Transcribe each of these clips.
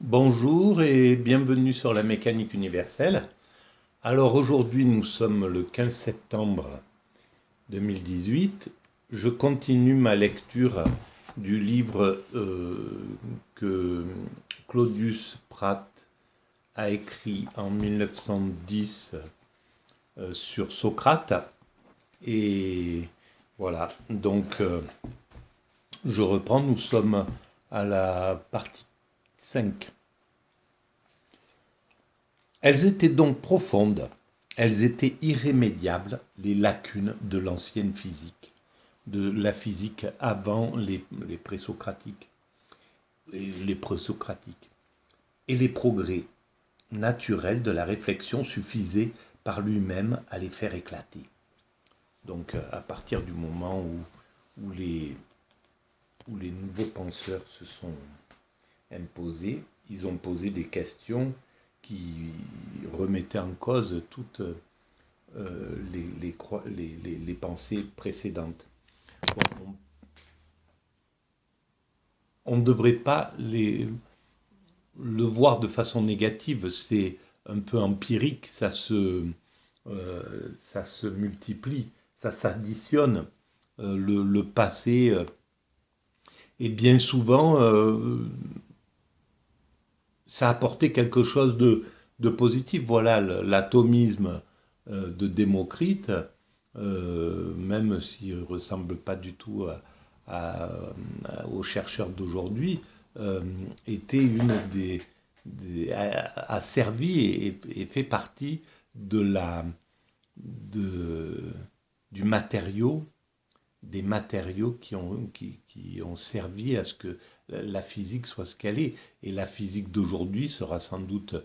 Bonjour et bienvenue sur la mécanique universelle. Alors aujourd'hui nous sommes le 15 septembre 2018. Je continue ma lecture du livre que Claudius Pratt a écrit en 1910 sur Socrate. Et voilà, donc je reprends, nous sommes à la partie 5. Elles étaient donc profondes, elles étaient irrémédiables, les lacunes de l'ancienne physique, de la physique avant les présocratiques, les présocratiques. Et les progrès naturels de la réflexion suffisaient par lui-même à les faire éclater. Donc à partir du moment où les nouveaux penseurs se sont imposés, ils ont posé des questions qui remettaient en cause toutes les pensées précédentes. Bon, on ne devrait pas le voir de façon négative, c'est un peu empirique, ça se multiplie, ça s'additionne. Le passé et bien souvent ça a apporté quelque chose de positif. Voilà, l'atomisme de Démocrite, même s'il ne ressemble pas du tout aux chercheurs d'aujourd'hui, était une a servi et fait partie du matériau, des matériaux qui ont servi à ce que la physique soit ce qu'elle est. Et la physique d'aujourd'hui sera sans doute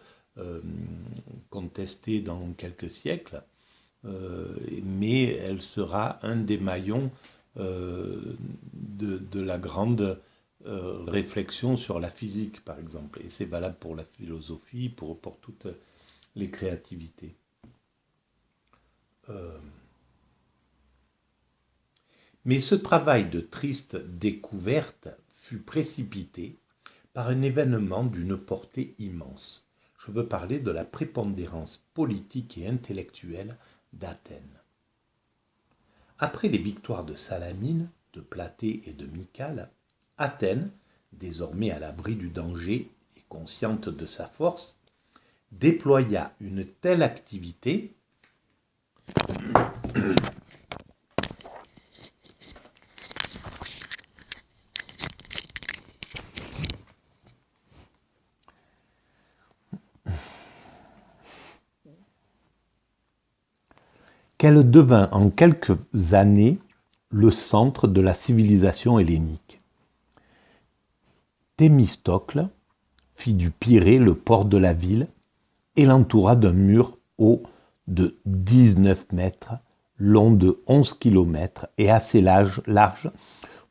contestée dans quelques siècles, mais elle sera un des maillons de la grande réflexion sur la physique, par exemple. Et c'est valable pour la philosophie, pour toutes les créativités. Mais ce travail de triste découverte fut précipité par un événement d'une portée immense. Je veux parler de la prépondérance politique et intellectuelle d'Athènes. Après les victoires de Salamine, de Platée et de Mycale, Athènes, désormais à l'abri du danger et consciente de sa force, déploya une telle activité qu'elle devint en quelques années le centre de la civilisation hellénique. Thémistocle fit du Pirée le port de la ville et l'entoura d'un mur haut de 19 mètres, long de 11 km et assez large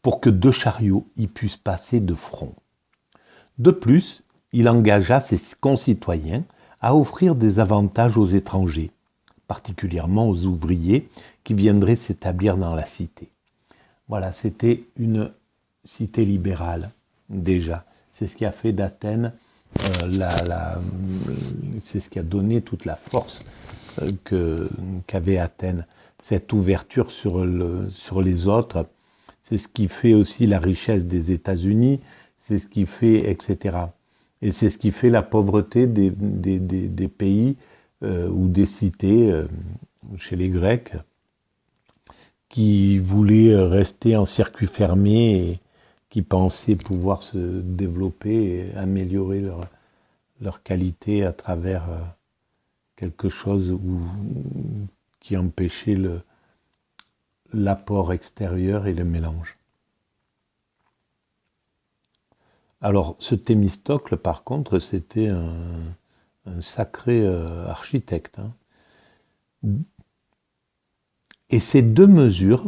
pour que 2 chariots y puissent passer de front. De plus, il engagea ses concitoyens à offrir des avantages aux étrangers, particulièrement aux ouvriers qui viendraient s'établir dans la cité. Voilà, c'était une cité libérale, déjà. C'est ce qui a fait d'Athènes, c'est ce qui a donné toute la force qu'avait Athènes. Cette ouverture sur les autres, c'est ce qui fait aussi la richesse des États-Unis, c'est ce qui fait, etc. Et c'est ce qui fait la pauvreté des pays ou des cités chez les Grecs qui voulaient rester en circuit fermé et qui pensaient pouvoir se développer et améliorer leur qualité à travers quelque chose qui empêchait l'apport extérieur et le mélange. Alors, ce Thémistocle, par contre, c'était un sacré architecte. Et ces deux mesures,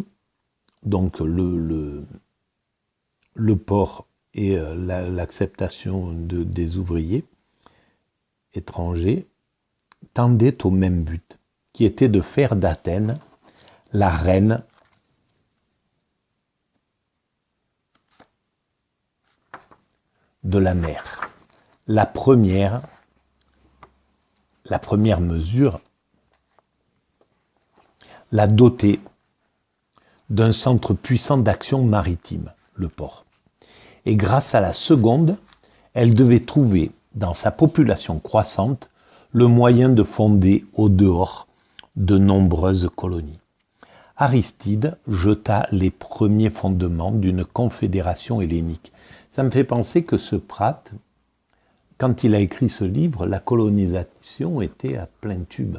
donc le port et l'acceptation des ouvriers étrangers, tendaient au même but, qui était de faire d'Athènes la reine de la mer. la première mesure l'a dotée d'un centre puissant d'action maritime, le port. Et grâce à la seconde, elle devait trouver, dans sa population croissante, le moyen de fonder au dehors de nombreuses colonies. Aristide jeta les premiers fondements d'une confédération hellénique. Ça me fait penser que ce Prat, quand il a écrit ce livre, la colonisation était à plein tube.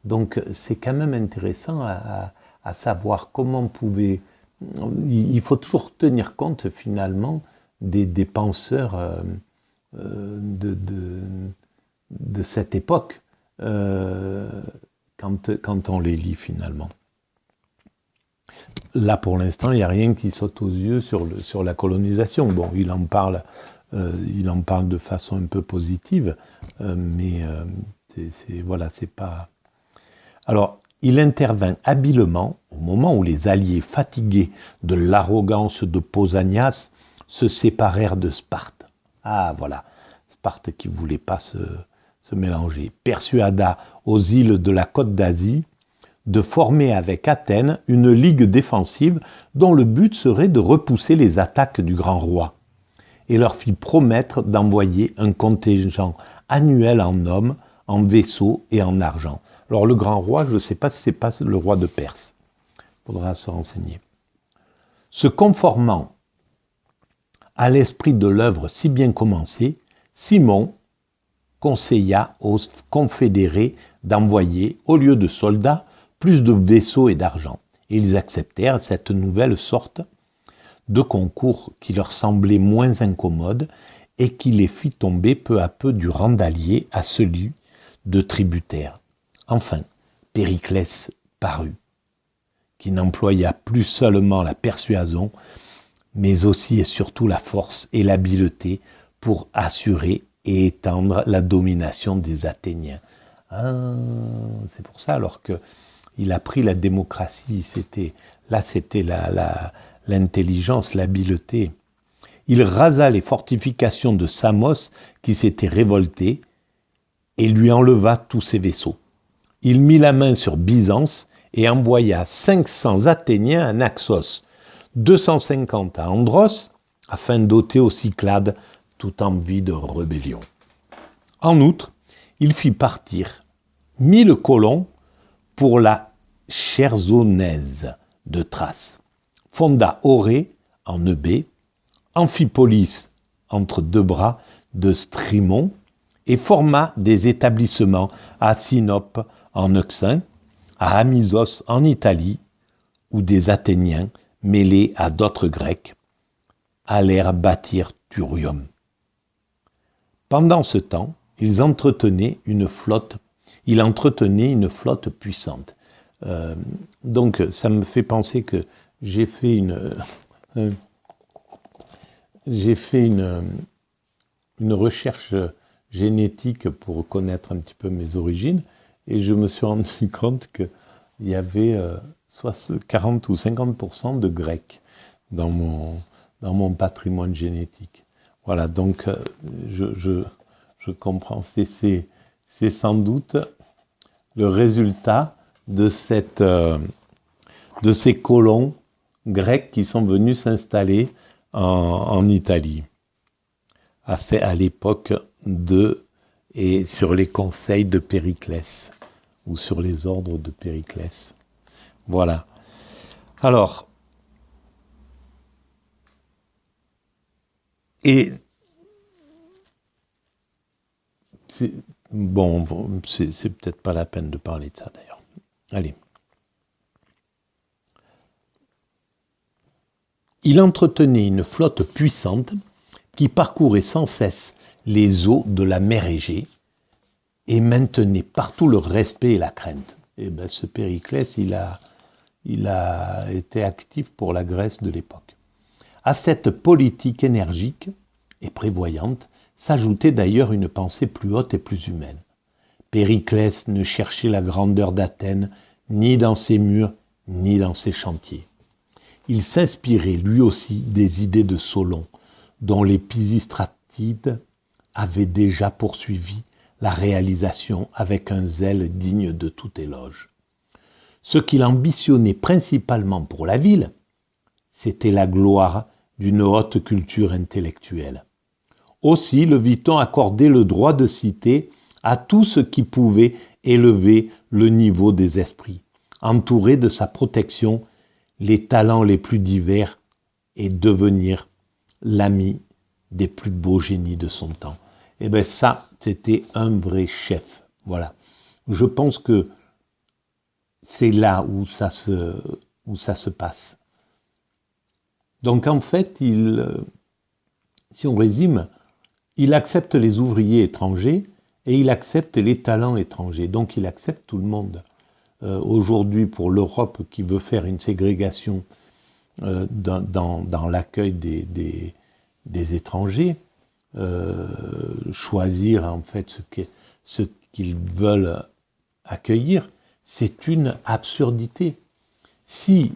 Donc c'est quand même intéressant à savoir comment on pouvait... Il faut toujours tenir compte finalement des penseurs de cette époque quand on les lit finalement. Là pour l'instant il n'y a rien qui saute aux yeux sur la colonisation. Bon, il en parle de façon un peu positive, mais voilà, c'est pas... Alors, il intervint habilement au moment où les alliés, fatigués de l'arrogance de Pausanias, se séparèrent de Sparte. Ah, voilà, Sparte qui ne voulait pas se mélanger. Persuada aux îles de la côte d'Asie de former avec Athènes une ligue défensive dont le but serait de repousser les attaques du grand roi, et leur fit promettre d'envoyer un contingent annuel en hommes, en vaisseaux et en argent. Alors le grand roi, je ne sais pas si ce n'est pas le roi de Perse. Il faudra se renseigner. Se conformant à l'esprit de l'œuvre si bien commencée, Simon conseilla aux confédérés d'envoyer, au lieu de soldats, plus de vaisseaux et d'argent. Et ils acceptèrent cette nouvelle sorte de concours qui leur semblait moins incommode et qui les fit tomber peu à peu du rang d'alliés à celui de tributaires. Enfin, Périclès parut, qui n'employa plus seulement la persuasion, mais aussi et surtout la force et l'habileté pour assurer et étendre la domination des Athéniens. Ah, c'est pour ça, alors qu'il a pris la démocratie, c'était l'intelligence, l'habileté. Il rasa les fortifications de Samos qui s'étaient révoltées et lui enleva tous ses vaisseaux. Il mit la main sur Byzance et envoya 500 Athéniens à Naxos, 250 à Andros, afin d'ôter aux Cyclades toute envie de rébellion. En outre, il fit partir 1000 colons pour la Chersonèse de Thrace, fonda Orée en Eubée, Amphipolis entre deux bras de Strymon, et forma des établissements à Sinope en Euxin, à Amisos en Italie, où des Athéniens, mêlés à d'autres Grecs, allèrent bâtir Thurium. Pendant ce temps, il entretenait une flotte puissante. Donc ça me fait penser que j'ai fait une recherche génétique pour connaître un petit peu mes origines, et je me suis rendu compte qu'il y avait 40 ou 50% de Grecs dans mon patrimoine génétique. Voilà, donc je comprends. C'est sans doute le résultat de ces colons grecs qui sont venus s'installer en Italie à l'époque et sur les conseils de Périclès ou sur les ordres de Périclès. Voilà. Alors, et c'est peut-être pas la peine de parler de ça d'ailleurs. Allez. Il entretenait une flotte puissante qui parcourait sans cesse les eaux de la mer Égée et maintenait partout le respect et la crainte. Et bien, ce Périclès, il a été actif pour la Grèce de l'époque. À cette politique énergique et prévoyante s'ajoutait d'ailleurs une pensée plus haute et plus humaine. Périclès ne cherchait la grandeur d'Athènes ni dans ses murs, ni dans ses chantiers. Il s'inspirait lui aussi des idées de Solon, dont les Pisistratides avait déjà poursuivi la réalisation avec un zèle digne de tout éloge. Ce qu'il ambitionnait principalement pour la ville, c'était la gloire d'une haute culture intellectuelle. Aussi le vit-on accorder le droit de citer à tout ce qui pouvait élever le niveau des esprits, entourer de sa protection les talents les plus divers et devenir l'ami des plus beaux génies de son temps. Et bien ça, c'était un vrai chef. Voilà. Je pense que c'est là où ça se passe. Donc en fait, si on résume, il accepte les ouvriers étrangers et il accepte les talents étrangers. Donc il accepte tout le monde. Aujourd'hui, pour l'Europe qui veut faire une ségrégation dans l'accueil des étrangers, choisir en fait ce qu'ils veulent accueillir, c'est une absurdité. Si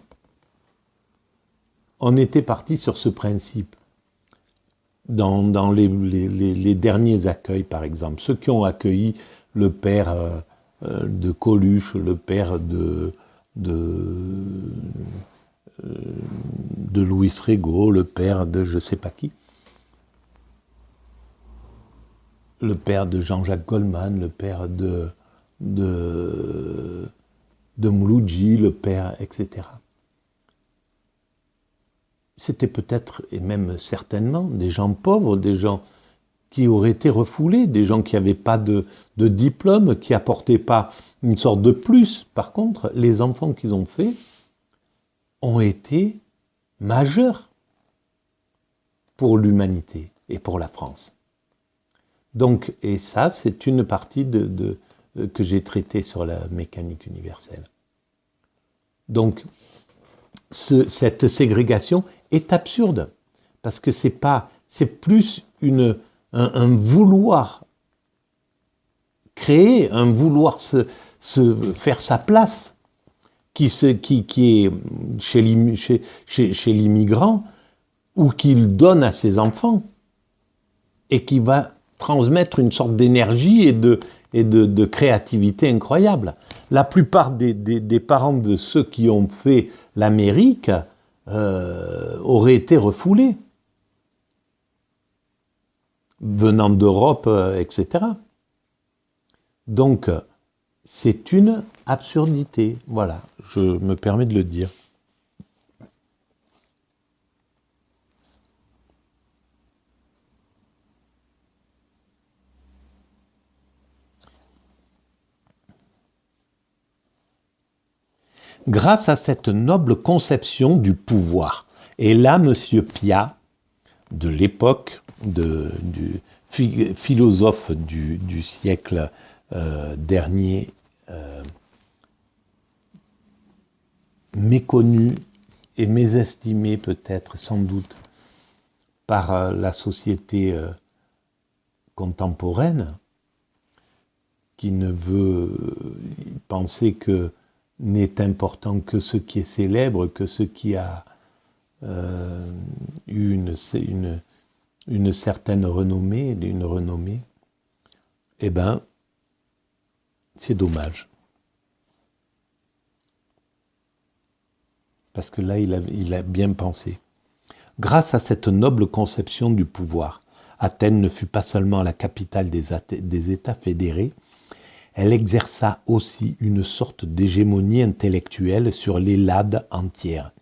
on était parti sur ce principe, dans les derniers accueils par exemple, ceux qui ont accueilli le père de Coluche, le père de Louis Rego, le père de je ne sais pas qui, le père de Jean-Jacques Goldman, le père de Mouloudji, le père, etc. C'était peut-être, et même certainement, des gens pauvres, des gens qui auraient été refoulés, des gens qui n'avaient pas de diplôme, qui n'apportaient pas une sorte de plus. Par contre, les enfants qu'ils ont faits ont été majeurs pour l'humanité et pour la France. Donc, et ça, c'est une partie que j'ai traitée sur la mécanique universelle. Donc, cette ségrégation est absurde, parce que c'est plus un vouloir créer, un vouloir se faire sa place, qui est chez l'immigrant, ou qu'il donne à ses enfants, et qui va transmettre une sorte d'énergie et de créativité incroyable. La plupart des parents de ceux qui ont fait l'Amérique auraient été refoulés, venant d'Europe, etc. Donc, c'est une absurdité. Voilà, je me permets de le dire. Grâce à cette noble conception du pouvoir, et là, M. Piat, de l'époque, du philosophe du siècle dernier, méconnu et mésestimé peut-être, sans doute, par la société contemporaine, qui ne veut penser que n'est important que ce qui est célèbre, que ce qui a eu une certaine renommée, eh bien, c'est dommage. Parce que là, il a bien pensé. Grâce à cette noble conception du pouvoir, Athènes ne fut pas seulement la capitale des États fédérés, elle exerça aussi une sorte d'hégémonie intellectuelle sur l'Hellade entière.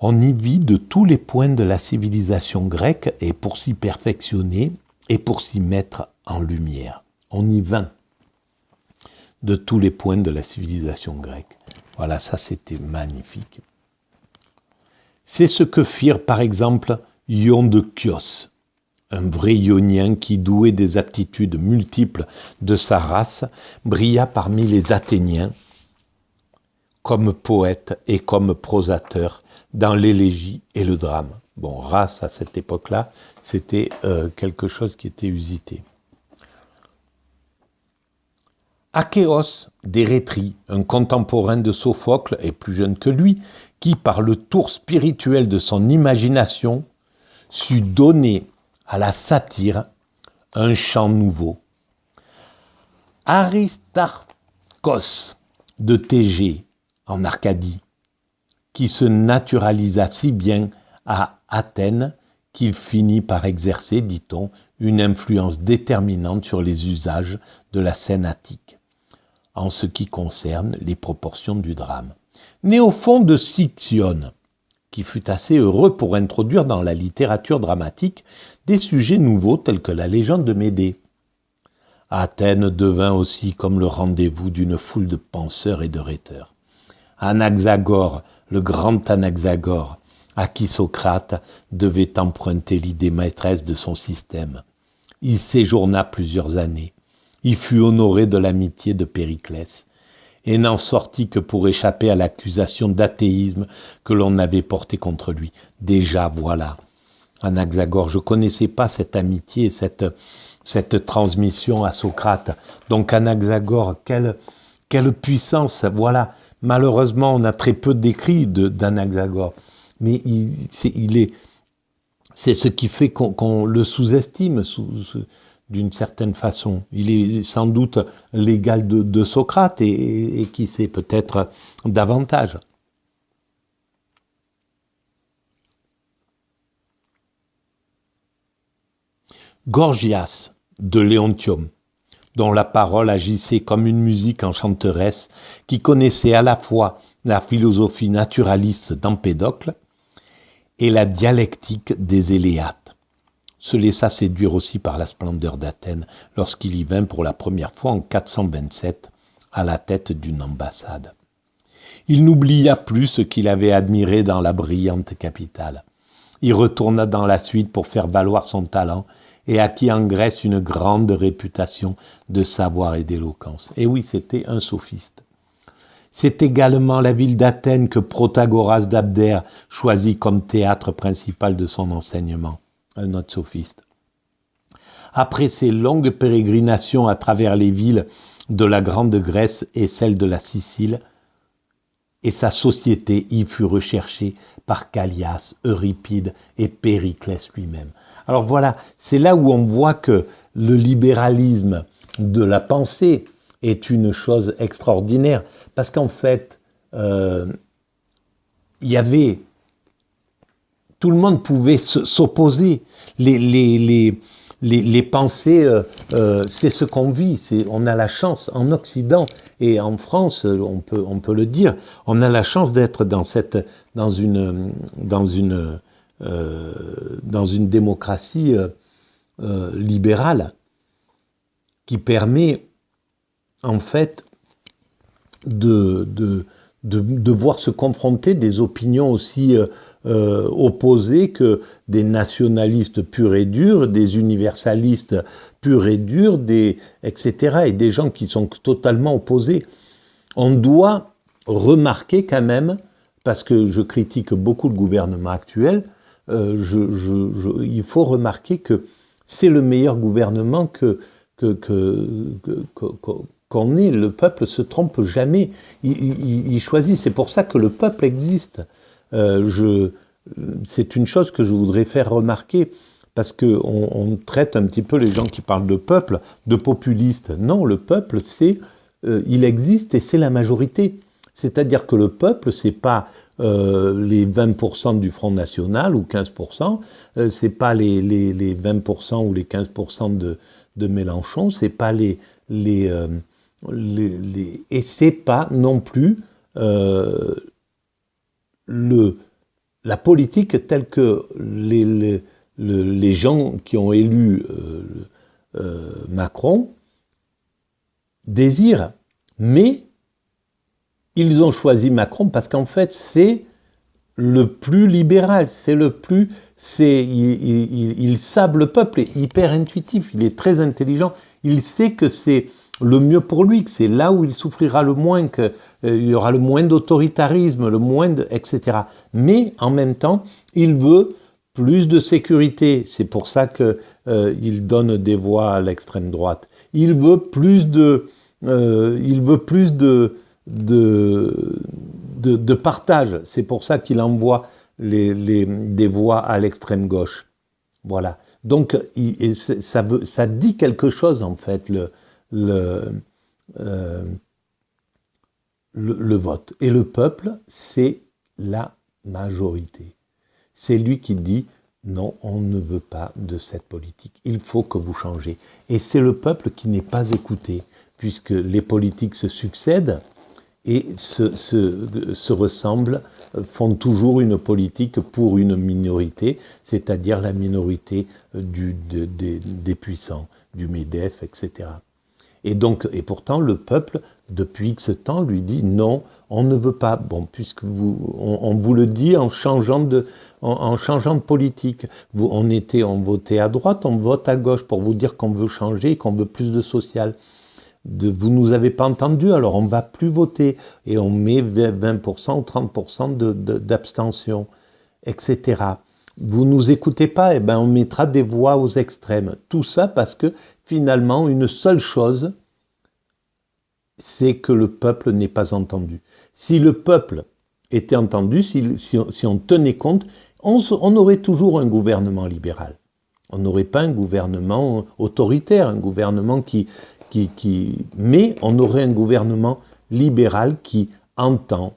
On y vit de tous les points de la civilisation grecque et pour s'y perfectionner et pour s'y mettre en lumière. On y vint de tous les points de la civilisation grecque. Voilà, ça c'était magnifique. C'est ce que firent par exemple Ion de Chios, un vrai Ionien qui, doué des aptitudes multiples de sa race, brilla parmi les Athéniens comme poète et comme prosateur dans l'élégie et le drame. Bon, race à cette époque-là, c'était quelque chose qui était usité. Achéos d'Érétrie, un contemporain de Sophocle et plus jeune que lui, qui, par le tour spirituel de son imagination, sut donner à la satire un chant nouveau. Aristarchos de Thégée, en Arcadie, qui se naturalisa si bien à Athènes qu'il finit par exercer, dit-on, une influence déterminante sur les usages de la scène attique, en ce qui concerne les proportions du drame. Néophon de Sicyon, qui fut assez heureux pour introduire dans la littérature dramatique des sujets nouveaux tels que la légende de Médée. Athènes devint aussi comme le rendez-vous d'une foule de penseurs et de rhéteurs. Anaxagore, le grand Anaxagore, à qui Socrate devait emprunter l'idée maîtresse de son système. Il séjourna plusieurs années. Il fut honoré de l'amitié de Périclès et n'en sortit que pour échapper à l'accusation d'athéisme que l'on avait portée contre lui. Déjà, voilà, Anaxagore, je ne connaissais pas cette amitié et cette transmission à Socrate. Donc Anaxagore, quelle puissance, voilà. Malheureusement, on a très peu d'écrits d'Anaxagore, mais c'est ce qui fait qu'on le sous-estime d'une certaine façon. Il est sans doute l'égal de Socrate et qui sait peut-être davantage. Gorgias de Léontium, dont la parole agissait comme une musique enchanteresse, qui connaissait à la fois la philosophie naturaliste d'Empédocle et la dialectique des Éléates, se laissa séduire aussi par la splendeur d'Athènes lorsqu'il y vint pour la première fois en 427 à la tête d'une ambassade. Il n'oublia plus ce qu'il avait admiré dans la brillante capitale. Il retourna dans la suite pour faire valoir son talent et acquit en Grèce une grande réputation de savoir et d'éloquence. Et oui, c'était un sophiste. C'est également la ville d'Athènes que Protagoras d'Abdère choisit comme théâtre principal de son enseignement, un autre sophiste. Après ses longues pérégrinations à travers les villes de la Grande Grèce et celles de la Sicile, et sa société y fut recherchée par Callias, Euripide et Périclès lui-même. Alors voilà, c'est là où on voit que le libéralisme de la pensée est une chose extraordinaire, parce qu'en fait, il y avait... Tout le monde pouvait s'opposer. Les pensées, c'est ce qu'on vit. On a la chance, en Occident et en France, on peut le dire, on a la chance d'être dans une démocratie libérale qui permet en fait de voir se confronter des opinions aussi opposées que des nationalistes purs et durs, des universalistes purs et durs, etc. et des gens qui sont totalement opposés. On doit remarquer quand même, parce que je critique beaucoup le gouvernement actuel, il faut remarquer que c'est le meilleur gouvernement qu'on ait. Le peuple se trompe jamais. Il choisit. C'est pour ça que le peuple existe. C'est une chose que je voudrais faire remarquer, parce qu'on traite un petit peu les gens qui parlent de peuple de populistes. Non, le peuple, il existe et c'est la majorité. C'est-à-dire que le peuple, c'est pas les 20% du Front National ou 15%, c'est pas les 20% ou les 15% de Mélenchon, c'est pas et c'est pas non plus la politique telle que les gens qui ont élu Macron désirent, mais ils ont choisi Macron parce qu'en fait, c'est le plus libéral, ils savent, le peuple est hyper intuitif, il est très intelligent, il sait que c'est le mieux pour lui, que c'est là où il souffrira le moins, qu'il y aura le moins d'autoritarisme, etc. Mais en même temps, il veut plus de sécurité. C'est pour ça qu'il donne des voix à l'extrême droite. Il veut plus de partage. C'est pour ça qu'il envoie des voix à l'extrême gauche. Voilà. Donc, ça dit quelque chose, en fait, euh, le vote. Et le peuple, c'est la majorité. C'est lui qui dit non, on ne veut pas de cette politique. Il faut que vous changez. Et c'est le peuple qui n'est pas écouté, puisque les politiques se succèdent et se ressemblent, font toujours une politique pour une minorité, c'est-à-dire la minorité des puissants, du MEDEF, etc. Et pourtant, le peuple, depuis X temps, lui dit non, on ne veut pas. Bon, puisque on vous le dit en changeant de politique. On votait à droite, on vote à gauche pour vous dire qu'on veut changer et qu'on veut plus de social. Vous nous avez pas entendu, alors on va plus voter et on met 20% ou 30% d'abstention, etc. Vous nous écoutez pas, et ben on mettra des voix aux extrêmes. Tout ça parce que finalement, une seule chose, c'est que le peuple n'est pas entendu. Si le peuple était entendu, si on tenait compte, on aurait toujours un gouvernement libéral. On n'aurait pas un gouvernement autoritaire, un gouvernement mais on aurait un gouvernement libéral qui entend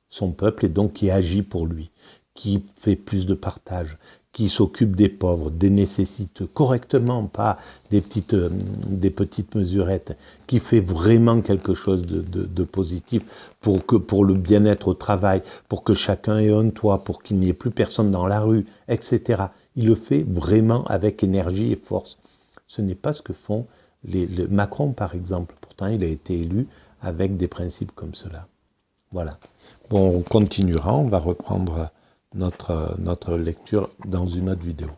son peuple et donc qui agit pour lui, qui fait plus de partage, qui s'occupe des pauvres, des nécessiteux correctement, pas des petites mesurettes, qui fait vraiment quelque chose de positif pour le bien-être au travail, pour que chacun ait un toit, pour qu'il n'y ait plus personne dans la rue, etc. Il le fait vraiment avec énergie et force. Ce n'est pas ce que font Macron, par exemple. Pourtant, il a été élu avec des principes comme cela. Voilà. Bon, on continuera, on va reprendre notre lecture dans une autre vidéo.